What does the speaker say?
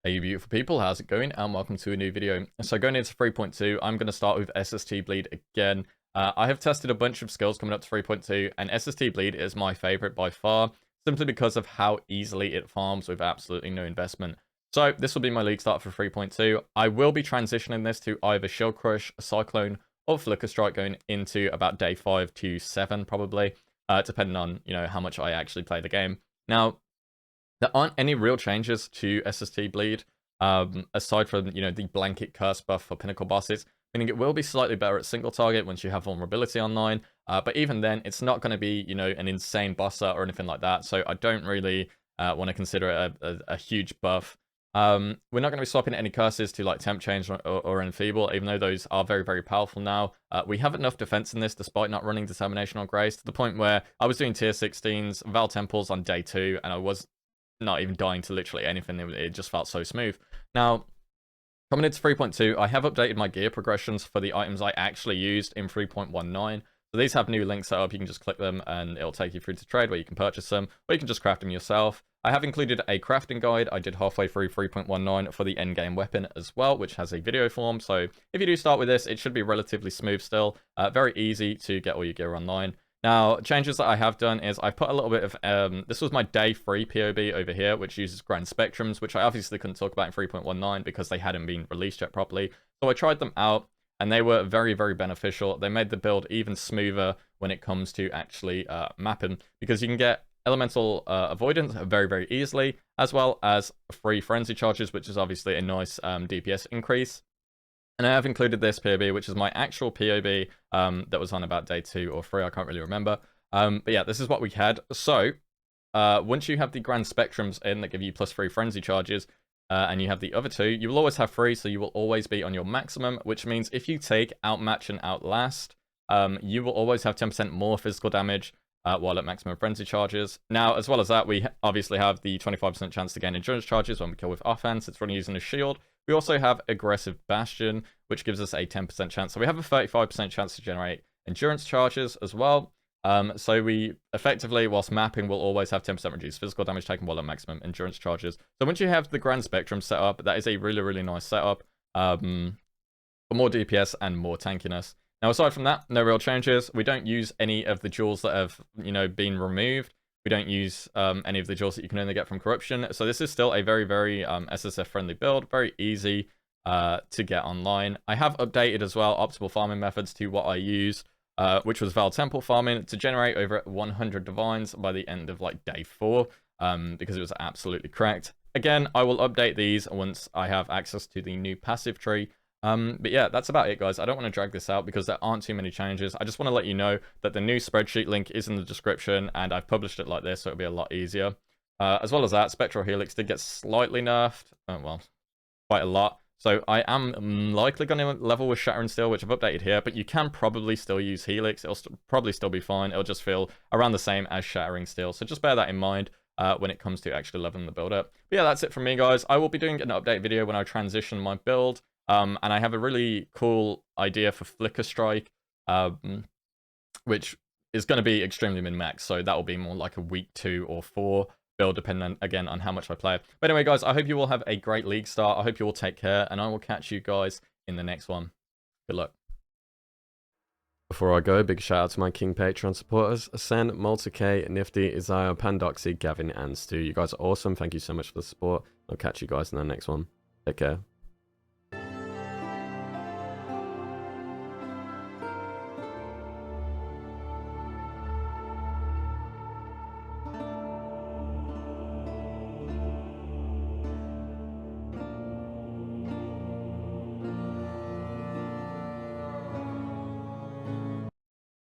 Hey you beautiful people, how's it going? And welcome to a new video. So going into 3.2, I'm going to start with SST Bleed again. I have tested a bunch of skills coming up to 3.2, and SST Bleed is my favorite by far, simply because of how easily it farms with absolutely no investment. So this will be my league start for 3.2. I will be transitioning this to either Shield Crush, Cyclone, or Flicker Strike going into about day 5 to 7 probably, depending on, how much I actually play the game. Now, there aren't any real changes to SST Bleed, aside from, the blanket curse buff for pinnacle bosses, meaning it will be slightly better at single target once you have vulnerability online, but even then, it's not going to be, an insane bosser or anything like that, so I don't really want to consider it a huge buff. We're not going to be swapping any curses to, like, Temp Change or Enfeeble, even though those are very, very powerful now. We have enough defense in this, despite not running Determination or Grace, to the point where I was doing tier 16s, Val Temples on day 2, and I was not even dying to literally anything. It just felt so smooth. Now, coming into 3.2, I have updated my gear progressions for the items I actually used in 3.19. So these have new links set up. You can just click them and it'll take you through to trade where you can purchase them, or you can just craft them yourself. I have included a crafting guide I did halfway through 3.19 for the endgame weapon as well, which has a video form. So if you do start with this, it should be relatively smooth still. Very easy to get all your gear online. Now, changes that I have done is I put a little bit of, this was my day 3 POB over here, which uses Grand Spectrums, which I obviously couldn't talk about in 3.19 because they hadn't been released yet properly. So I tried them out, and they were very, very beneficial. They made the build even smoother when it comes to actually mapping, because you can get elemental avoidance very, very easily, as well as free frenzy charges, which is obviously a nice DPS increase. And I have included this POB, which is my actual POB that was on about day 2 or 3, I can't really remember. But yeah, this is what we had. So, once you have the Grand Spectrums in that give you +3 frenzy charges, and you have the other 2, you will always have 3, so you will always be on your maximum, which means if you take Outmatch and Outlast, you will always have 10% more physical damage while at maximum frenzy charges. Now, as well as that, we obviously have the 25% chance to gain endurance charges when we kill with offense. It's running using a shield. We also have Aggressive Bastion, which gives us a 10% chance. So we have a 35% chance to generate endurance charges as well. So we effectively, whilst mapping, will always have 10% reduced physical damage taken while at maximum endurance charges. So once you have the Grand Spectrum set up, that is a really, really nice setup for more DPS and more tankiness. Now, aside from that, no real changes. We don't use any of the jewels that have, been removed. We don't use any of the jewels that you can only get from corruption. So this is still a very, very SSF-friendly build. Very easy to get online. I have updated as well optimal farming methods to what I use, which was Val Temple farming to generate over 100 divines by the end of like day 4, because it was absolutely correct. Again, I will update these once I have access to the new passive tree. But yeah, that's about it, guys. I don't want to drag this out because there aren't too many changes. I just want to let you know that the new spreadsheet link is in the description, and I've published it like this, so it'll be a lot easier. As well as that, Spectral Helix did get slightly nerfed. Well, quite a lot. So I am likely going to level with Shattering Steel, which I've updated here, but you can probably still use Helix. It'll probably still be fine. It'll just feel around the same as Shattering Steel. So just bear that in mind when it comes to actually leveling the build up. But yeah, that's it from me, guys. I will be doing an update video when I transition my build. And I have a really cool idea for Flicker Strike, which is going to be extremely min-max, so that will be more like a week 2 or 4 build, depending on, again, on how much I play. But anyway, guys, I hope you all have a great league start. I hope you all take care, and I will catch you guys in the next one. Good luck. Before I go, big shout out to my King Patreon supporters, Ascend, Multi-K, Nifty, Isaiah, Pandoxy, Gavin, and Stu. You guys are awesome. Thank you so much for the support. I'll catch you guys in the next one. Take care.